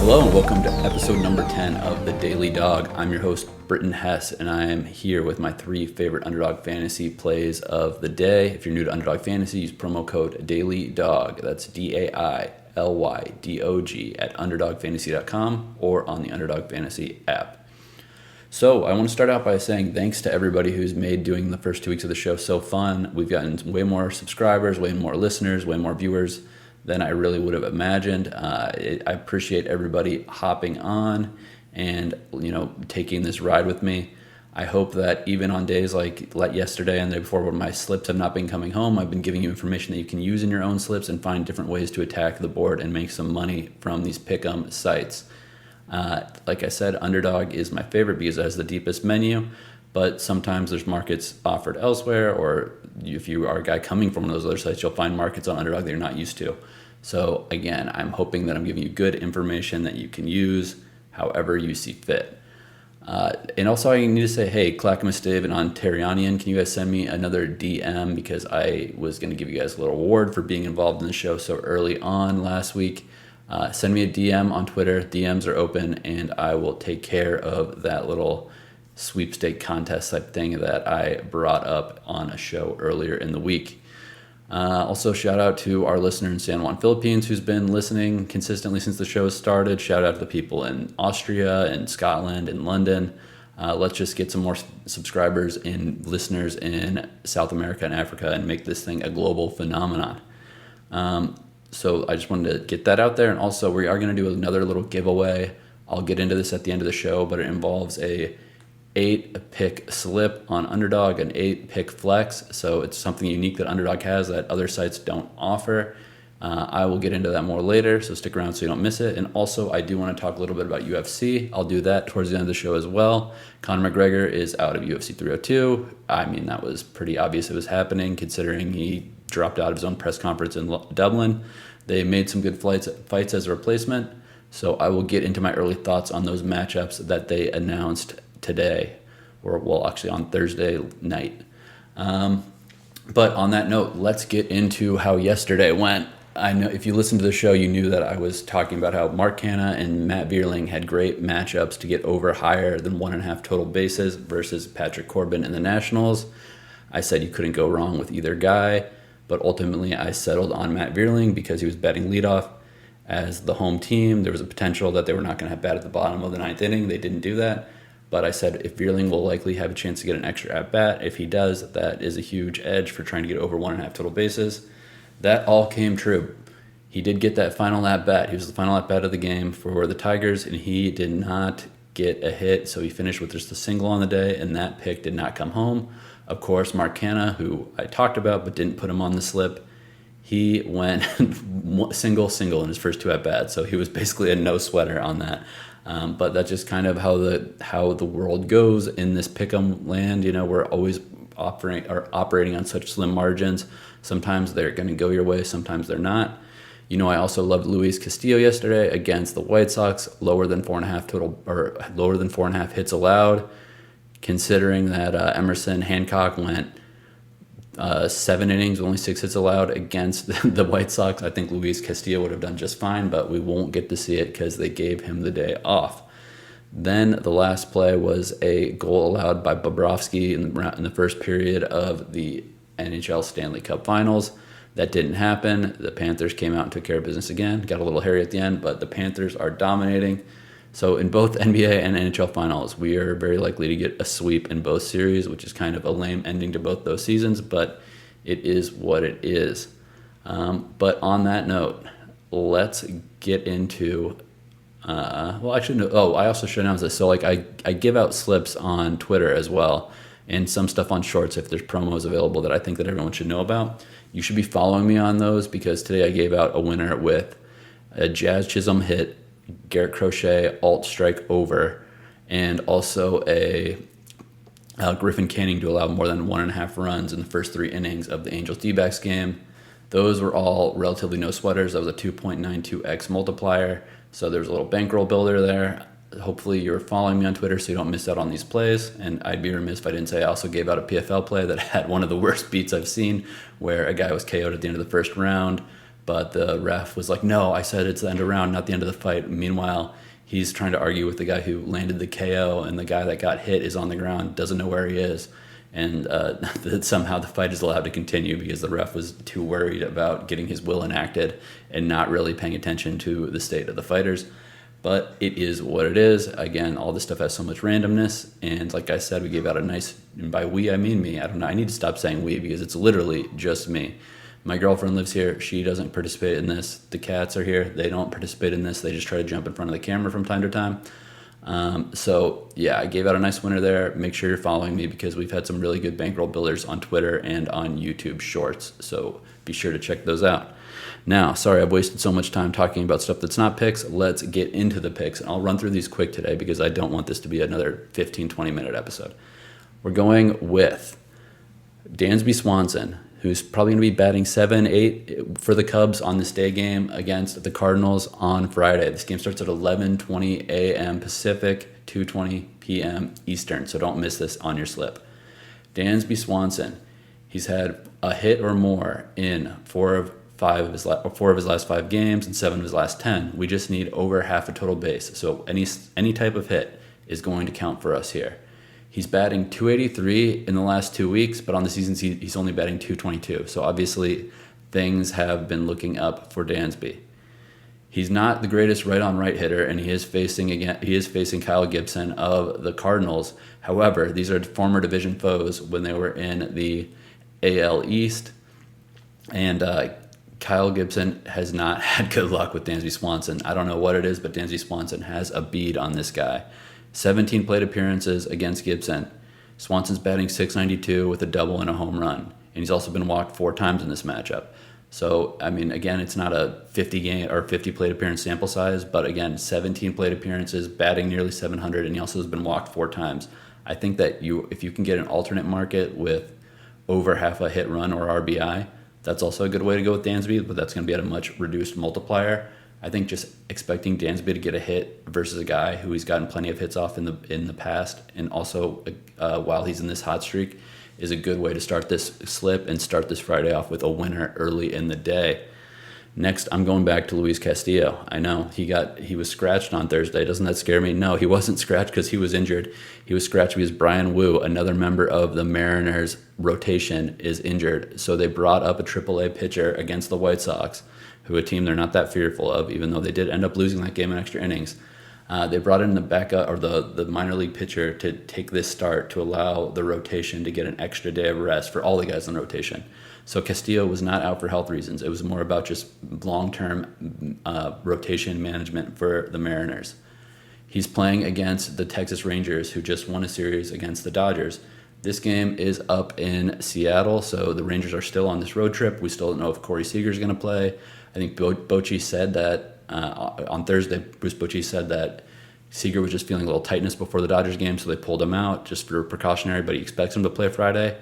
Hello and welcome to episode number 10 of The Daily Dog. I'm your host, Britton Hess, and I am here with my 3 favorite Underdog fantasy plays of the day. If you're new to Underdog Fantasy, use promo code DailyDog. That's DAILYDOG at UnderdogFantasy.com or on the Underdog Fantasy app. So I want to start out by saying thanks to everybody who's made doing the first 2 weeks of the show so fun. We've gotten way more subscribers, way more listeners, way more viewers than I really would have imagined. I appreciate everybody hopping on and taking this ride with me. I hope that even on days like yesterday and the day before when my slips have not been coming home, I've been giving you information that you can use in your own slips and find different ways to attack the board and make some money from these pick'em sites. Like I said, Underdog is my favorite because it has the deepest menu, but sometimes there's markets offered elsewhere, or if you are a guy coming from one of those other sites, you'll find markets on Underdog that you're not used to. So again, I'm hoping that I'm giving you good information that you can use however you see fit. And also I need to say, hey, Clackamas Dave and Ontarianian, can you guys send me another DM, because I was going to give you guys a little award for being involved in the show so early on last week. Send me a DM on Twitter. DMs are open, and I will take care of that little sweepstake contest type thing that I brought up on a show earlier in the week. Also, shout out to our listener in San Juan, Philippines, who's been listening consistently since the show started. Shout out to the people in Austria and Scotland and London. Let's just get some more subscribers and listeners in South America and Africa and make this thing a global phenomenon. So I just wanted to get that out there. And also, we are going to do another little giveaway. I'll get into this at the end of the show, but it involves a 8-pick slip on Underdog, an 8-pick flex. So it's something unique that Underdog has that other sites don't offer. I will get into that more later, so stick around so you don't miss it. And also, I do want to talk a little bit about UFC. I'll do that towards the end of the show as well. Conor McGregor is out of UFC 302. I mean, that was pretty obvious it was happening, considering he dropped out of his own press conference in Dublin. They made some good fights as a replacement. So I will get into my early thoughts on those matchups that they announced today, or actually on Thursday night. But on that note, let's get into how yesterday went. I know if you listened to the show, you knew that I was talking about how Mark Canha and Matt Vierling had great matchups to get over higher than 1.5 total bases versus Patrick Corbin and the Nationals. I said you couldn't go wrong with either guy, but ultimately I settled on Matt Vierling because he was batting leadoff. As the home team, there was a potential that they were not going to have bat at the bottom of the 9th inning. They didn't do that. But I said if Vierling will likely have a chance to get an extra at-bat, if he does, that is a huge edge for trying to get over 1.5 total bases. That all came true. He did get that final at-bat. He was the final at-bat of the game for the Tigers, and he did not get a hit, so he finished with just a single on the day, and that pick did not come home. Of course, Mark Canha, who I talked about but didn't put him on the slip, he went single in his first 2 at-bats, so he was basically a no-sweater on that. But that's just kind of how the world goes in this pick'em land. We're always operating on such slim margins. Sometimes they're going to go your way, sometimes they're not. I also loved Luis Castillo yesterday against the White Sox, lower than 4.5 total, or lower than 4.5 hits allowed. Considering that Emerson Hancock went 7 innings, only 6 hits allowed against the White Sox, I think Luis Castillo would have done just fine, but we won't get to see it because they gave him the day off. Then the last play was a goal allowed by Bobrovsky in the first period of the NHL Stanley Cup Finals. That didn't happen. The Panthers came out and took care of business again. Got a little hairy at the end, but the Panthers are dominating. So in both NBA and NHL Finals, we are very likely to get a sweep in both series, which is kind of a lame ending to both those seasons, but it is what it is. But on that note, let's get into... I also should announce this. So I give out slips on Twitter as well, and some stuff on Shorts if there's promos available that I think that everyone should know about. You should be following me on those, because today I gave out a winner with a Jazz Chisholm hit, Garrett Crochet alt strike over, and also a Griffin Canning to allow more than 1.5 runs in the first 3 innings of the Angels D-backs game. Those were all relatively no sweaters. That was a 2.92x multiplier, so there's a little bankroll builder there. Hopefully you're following me on Twitter so you don't miss out on these plays, and I'd be remiss if I didn't say I also gave out a PFL play that had one of the worst beats I've seen, where a guy was KO'd at the end of the first round but the ref was like, no, I said it's the end of the round, not the end of the fight. Meanwhile, he's trying to argue with the guy who landed the KO, and the guy that got hit is on the ground, doesn't know where he is. And that somehow the fight is allowed to continue because the ref was too worried about getting his will enacted and not really paying attention to the state of the fighters. But it is what it is. Again, all this stuff has so much randomness. And like I said, we gave out a nice, and by we, I mean me. I don't know. I need to stop saying we because it's literally just me. My girlfriend lives here. She doesn't participate in this. The cats are here. They don't participate in this. They just try to jump in front of the camera from time to time. So yeah, I gave out a nice winner there. Make sure you're following me because we've had some really good bankroll builders on Twitter and on YouTube Shorts. So be sure to check those out. Now, sorry, I've wasted so much time talking about stuff that's not picks. Let's get into the picks. And I'll run through these quick today because I don't want this to be another 15, 20-minute episode. We're going with Dansby Swanson, who's probably going to be batting 7, 8 for the Cubs on this day game against the Cardinals on Friday. This game starts at 11:20 a.m. Pacific, 2:20 p.m. Eastern, so don't miss this on your slip. Dansby Swanson, he's had a hit or more in four of his last 5 games and 7 of his last 10. We just need over half a total base, so any type of hit is going to count for us here. He's batting 283 in the last 2 weeks, but on the season he's only batting 222. So obviously things have been looking up for Dansby. He's not the greatest right-on-right hitter, and he is facing Kyle Gibson of the Cardinals. However, these are former division foes when they were in the AL East, and Kyle Gibson has not had good luck with Dansby Swanson. I don't know what it is, but Dansby Swanson has a bead on this guy. 17 plate appearances against Gibson. Swanson's batting .692 with a double and a home run. And he's also been walked 4 times in this matchup. So, I mean, again, it's not a 50 plate appearance sample size, but again, 17 plate appearances, batting nearly 700, and he also has been walked 4 times. I think that if you can get an alternate market with over half a hit run or RBI, that's also a good way to go with Dansby, but that's going to be at a much reduced multiplier. I think just expecting Dansby to get a hit versus a guy who he's gotten plenty of hits off in the past, and also while he's in this hot streak, is a good way to start this slip and start this Friday off with a winner early in the day. Next, I'm going back to Luis Castillo. I know he was scratched on Thursday. Doesn't that scare me? No, he wasn't scratched because he was injured. He was scratched because Brian Wu, another member of the Mariners rotation, is injured. So they brought up a AAA pitcher against the White Sox, who a team they're not that fearful of, even though they did end up losing that game in extra innings. They brought in the backup or the minor league pitcher to take this start to allow the rotation to get an extra day of rest for all the guys in the rotation. So Castillo was not out for health reasons. It was more about just long-term rotation management for the Mariners. He's playing against the Texas Rangers, who just won a series against the Dodgers. This game is up in Seattle, so the Rangers are still on this road trip. We still don't know if Corey Seager's going to play. I think Bochy said that on Thursday, Bruce Bochy said that Seager was just feeling a little tightness before the Dodgers game, so they pulled him out just for precautionary, but he expects him to play Friday.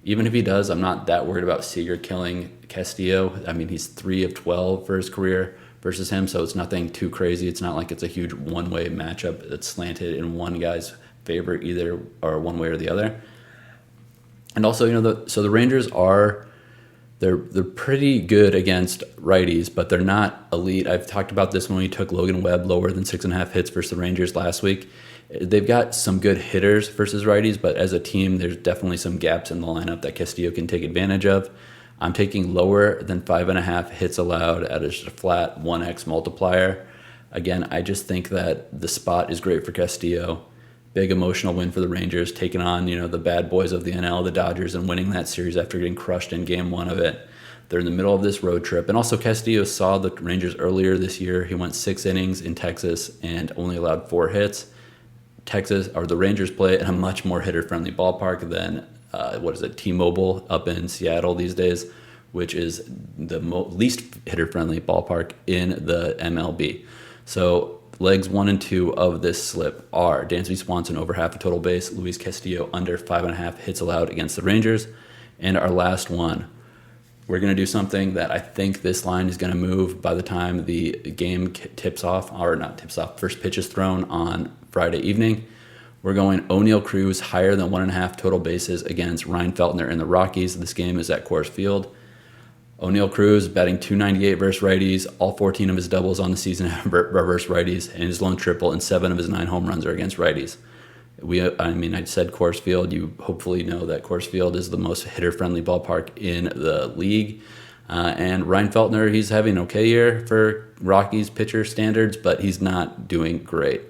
Even if he does, I'm not that worried about Seager killing Castillo. I mean, he's 3 of 12 for his career versus him, so it's nothing too crazy. It's not like it's a huge one-way matchup that's slanted in one guy's favor either or one way or the other. And also, the Rangers they're pretty good against righties, but they're not elite. I've talked about this when we took Logan Webb lower than 6.5 hits versus the Rangers last week. They've got some good hitters versus righties, but as a team, there's definitely some gaps in the lineup that Castillo can take advantage of. I'm taking lower than 5.5 hits allowed at a flat 1x multiplier. Again, I just think that the spot is great for Castillo. Big emotional win for the Rangers, taking on the bad boys of the NL, the Dodgers, and winning that series after getting crushed in Game 1 of it. They're in the middle of this road trip. And also Castillo saw the Rangers earlier this year. He went 6 innings in Texas and only allowed 4 hits. The Rangers play in a much more hitter-friendly ballpark than, T-Mobile up in Seattle these days, which is the least hitter-friendly ballpark in the MLB. So legs 1 and 2 of this slip are Dansby Swanson over half a total base, Luis Castillo under 5.5 hits allowed against the Rangers. And our last one, we're going to do something that I think this line is going to move by the time the game first pitch is thrown on Friday evening. We're going Oneil Cruz higher than 1.5 total bases against Ryan Feltner and the Rockies. This game is at Coors Field. Oneil Cruz batting .298 versus righties. All 14 of his doubles on the season are versus righties, and his lone triple and 7 of his 9 home runs are against righties. I said Coors Field. You hopefully know that Coors Field is the most hitter-friendly ballpark in the league. And Ryan Feltner, he's having an okay year for Rockies pitcher standards, but he's not doing great.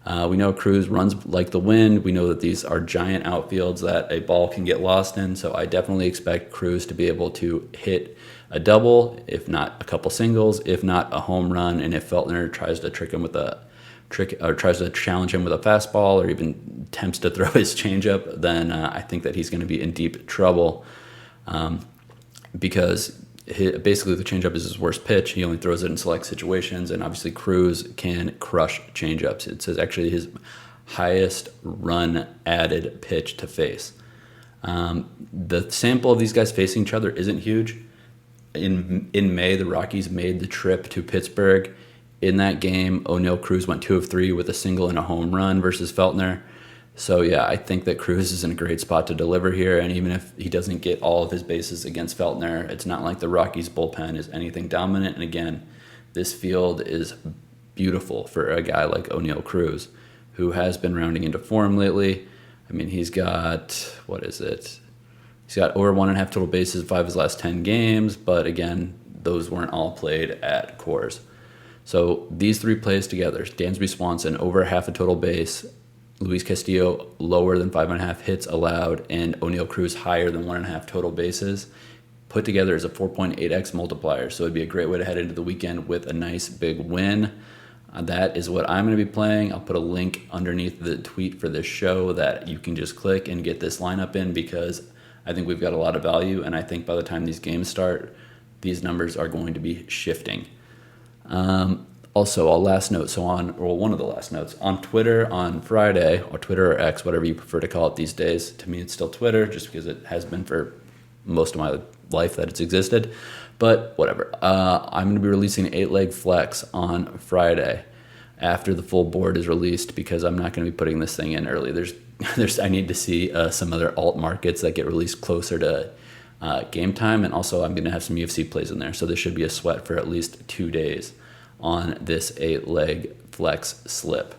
We know Cruz runs like the wind. We know that these are giant outfields that a ball can get lost in, so I definitely expect Cruz to be able to hit a double, if not a couple singles, if not a home run, and if Feltner tries to tries to challenge him with a fastball or even attempts to throw his changeup, then I think that he's going to be in deep trouble because basically the changeup is his worst pitch. He only throws it in select situations, and obviously Cruz can crush changeups. It says actually his highest run added pitch to face. The sample of these guys facing each other isn't huge. In May, the Rockies made the trip to Pittsburgh. In that game, Oneil Cruz went 2 of 3 with a single and a home run versus Feltner. So yeah, I think that Cruz is in a great spot to deliver here, and even if he doesn't get all of his bases against Feltner, it's not like the Rockies bullpen is anything dominant. And again, this field is beautiful for a guy like Oneil Cruz, who has been rounding into form lately. I mean, he's got, He's got over 1.5 total bases, 5 of his last 10 games, but again, those weren't all played at Coors. So these 3 plays together, Dansby Swanson over half a total base, Luis Castillo lower than 5.5 hits allowed, and Oneil Cruz higher than 1.5 total bases, put together as a 4.8x multiplier. So it'd be a great way to head into the weekend with a nice big win. That is what I'm going to be playing. I'll put a link underneath the tweet for this show that you can just click and get this lineup in, because I think we've got a lot of value, and I think by the time these games start, these numbers are going to be shifting. Also, one of the last notes, on Twitter on Friday, or Twitter or X, whatever you prefer to call it these days. To me, it's still Twitter, just because it has been for most of my life that it's existed. But whatever. I'm going to be releasing an 8-leg flex on Friday after the full board is released, because I'm not going to be putting this thing in early. I need to see some other alt markets that get released closer to game time, and also I'm going to have some UFC plays in there. So this should be a sweat for at least 2 days on this 8-leg flex slip.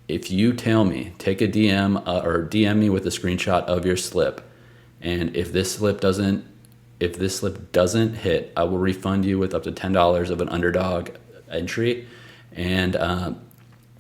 If you tell me, take a DM or DM me with a screenshot of your slip, and if this slip doesn't hit, I will refund you with up to $10 of an Underdog entry. And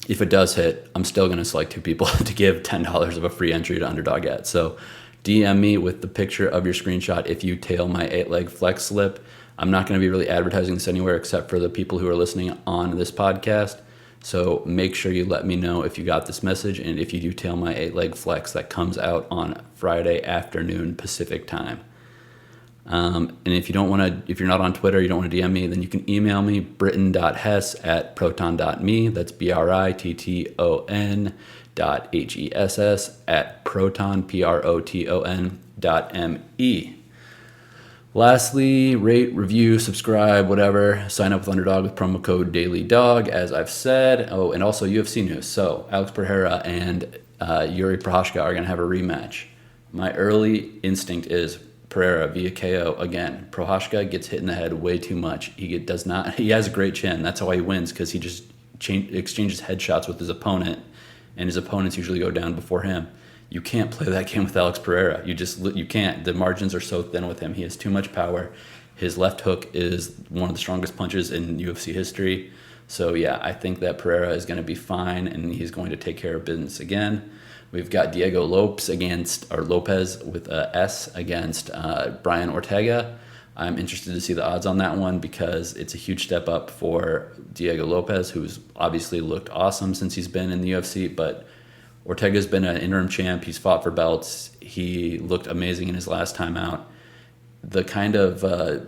if it does hit, I'm still going to select 2 people to give $10 of a free entry to Underdog at. So DM me with the picture of your screenshot if you tail my 8-leg flex slip. I'm not going to be really advertising this anywhere except for the people who are listening on this podcast. So make sure you let me know if you got this message, and if you do tail my 8-leg flex that comes out on Friday afternoon Pacific time. And if you're not on Twitter, you don't want to DM me, then you can email me, britton.hess@proton.me. That's BRITTON.HESS@proton, PROTON.ME. Lastly, rate, review, subscribe, whatever. Sign up with Underdog with promo code DailyDog, as I've said. Oh, and also UFC news. So Alex Pereira and Yuri Prochazka are going to have a rematch. My early instinct is Pereira via KO again. Prochazka gets hit in the head way too much. He has a great chin. That's why he wins, because he just exchanges headshots with his opponent, and his opponents usually go down before him. You can't play that game with Alex Pereira. You can't. The margins are so thin with him. He has too much power. His left hook is one of the strongest punches in UFC history. So yeah, I think that Pereira is going to be fine, and he's going to take care of business again. We've got Diego Lopez with a S against Brian Ortega. I'm interested to see the odds on that one, because it's a huge step up for Diego Lopez, who's obviously looked awesome since he's been in the UFC, but Ortega's been an interim champ. He's fought for belts. He looked amazing in his last time out. The kind of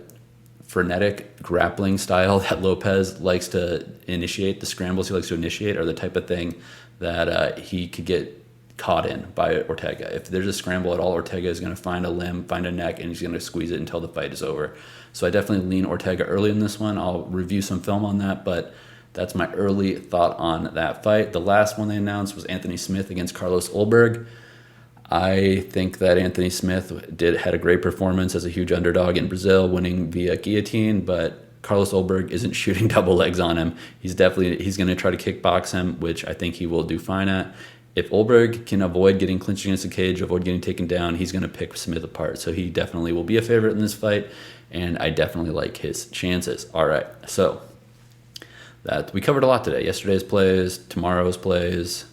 frenetic grappling style that Lopez likes to initiate, the scrambles he likes to initiate, are the type of thing that he could get caught in by Ortega. If there's a scramble at all, Ortega is going to find a limb, find a neck, and he's going to squeeze it until the fight is over. So I definitely lean Ortega early in this one. I'll review some film on that, but that's my early thought on that fight. The last one they announced was Anthony Smith against Carlos Ulberg. I think that Anthony Smith had a great performance as a huge underdog in Brazil, winning via guillotine, but Carlos Olberg isn't shooting double legs on him. He's going to try to kickbox him, which I think he will do fine at. If Olberg can avoid getting clinched against the cage, avoid getting taken down, he's going to pick Smith apart. So he definitely will be a favorite in this fight, and I definitely like his chances. All right, so that we covered a lot today. Yesterday's plays, tomorrow's plays,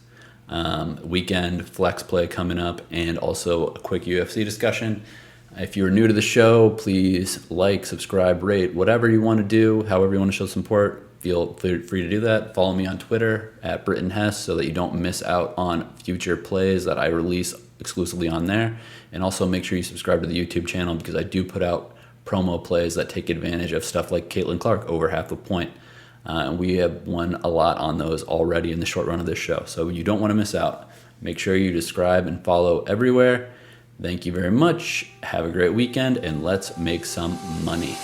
weekend flex play coming up, and also a quick UFC discussion. If you're new to the show, please like, subscribe, rate, whatever you want to do, however you want to show support. Feel free to do that. Follow me on Twitter at Britton Hess so that you don't miss out on future plays that I release exclusively on there. And also make sure you subscribe to the YouTube channel because I do put out promo plays that take advantage of stuff like Caitlin Clark over half a point. And we have won a lot on those already in the short run of this show. So you don't want to miss out. Make sure you subscribe and follow everywhere. Thank you very much. Have a great weekend, and let's make some money.